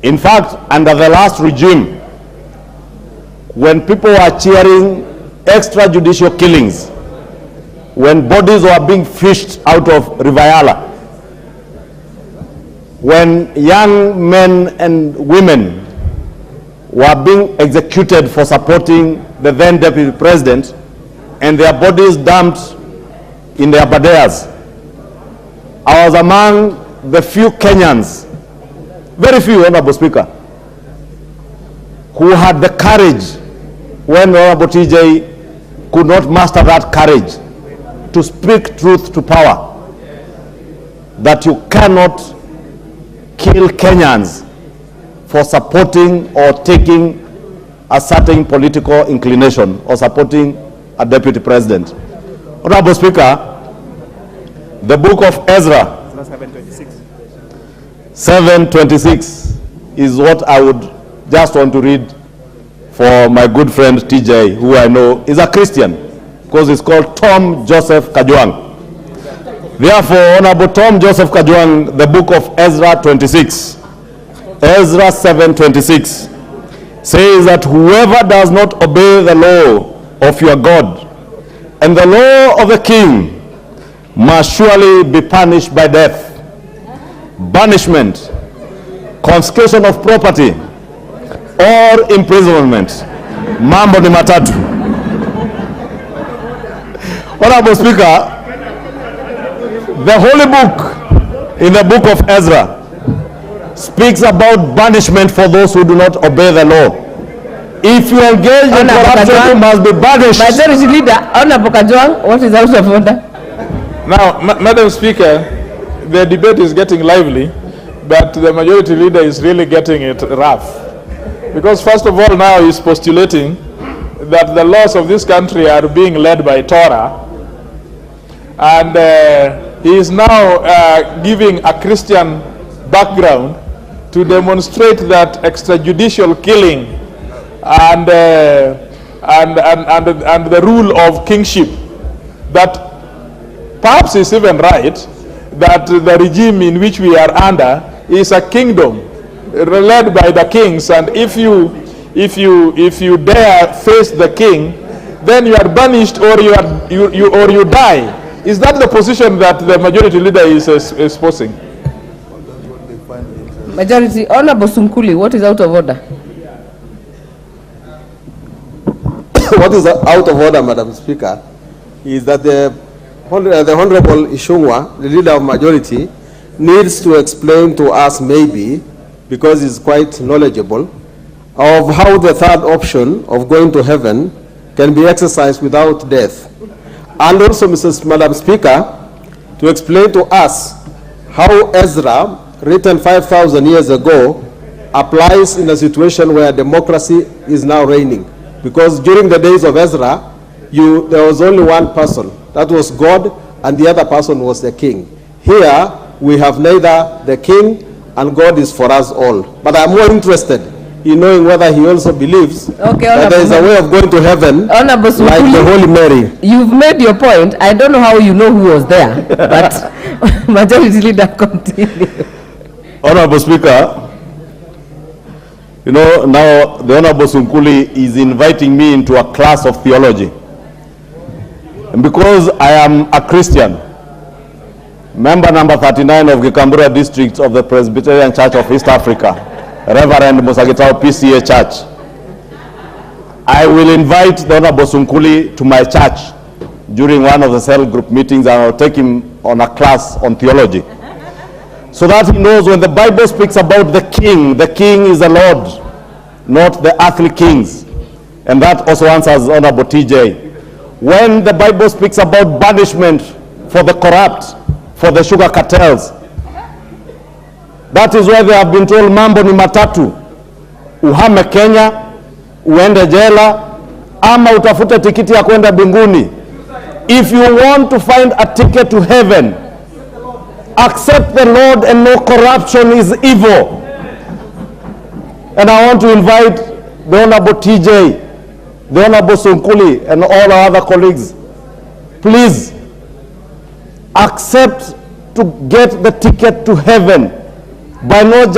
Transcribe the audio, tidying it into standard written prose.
In fact, under the last regime, when people were cheering extrajudicial killings, when bodies were being fished out of Riviera, when young men and women were being executed for supporting the then deputy president and their bodies dumped in their badeas, I was among the few Kenyans, very few, Honorable Speaker, who had the courage, when Honorable TJ could not master that courage, to speak truth to power, that you cannot kill Kenyans for supporting or taking a certain political inclination or supporting a deputy president. Honorable Speaker, the book of Ezra 7:26 is what I would just want to read for my good friend TJ, who I know is a Christian, because it's called Tom Joseph Kajwang. Therefore, Honorable Tom Joseph Kajwang, the book of Ezra 26, Ezra 7:26, says that whoever does not obey the law of your God and the law of the king must surely be punished by death, banishment, confiscation of property, or imprisonment. Mambo ni matatu. Honorable Speaker, the holy book in the book of Ezra speaks about banishment for those who do not obey the law. If you engage in corruption, you must be banished. Majority Leader, Honorable Kajwang, what is out of order? Now, Madam Speaker, the debate is getting lively, but the Majority Leader is really getting it rough. Because first of all, now he's postulating that the laws of this country are being led by Torah, and he is now giving a Christian background to demonstrate that extrajudicial killing and the rule of kingship, that perhaps is even right, that the regime in which we are under is a kingdom led by the kings, and if you dare face the king, then you are banished or you die. Is that the position that the Majority Leader is espousing? Majority, Honorable Sunguli, what is out of order? What is out of order, Madam Speaker, is that the Honorable Ichungwa, the Leader of Majority, needs to explain to us, maybe, because he's quite knowledgeable, of how the third option of going to heaven can be exercised without death. And also, Madam Speaker, to explain to us how Ezra, written 5,000 years ago, applies in a situation where democracy is now reigning. Because during the days of Ezra, there was only one person, that was God, and the other person was the king. Here, we have neither the king and God is for us all. But I'm more interested in knowing whether he also believes that there is a way of going to heaven like the Holy Mary. You've made your point. I don't know how you know who was there, but Majority Leader, continue. Honorable Speaker, you know, now the Honorable Sunguli is inviting me into a class of theology. And because I am a Christian, member number 39 of Gikambura District of the Presbyterian Church of East Africa, Reverend Musagitao PCA Church, I will invite the Honorable Sunguli to my church during one of the cell group meetings, and I'll take him on a class on theology, so that he knows when the Bible speaks about the king is the Lord, not the earthly kings. And that also answers Honorable TJ. When the Bible speaks about banishment for the corrupt, for the sugar cartels, that is why they have been told mambo ni matatu: uhame Kenya, uende jela, ama utafute tikiti ya kwenda mbinguni. If you want to find a ticket to heaven, accept the Lord and no corruption is evil. And I want to invite the Honorable TJ, the Honorable Sunguli, and all our other colleagues, please accept to get the ticket to heaven by not just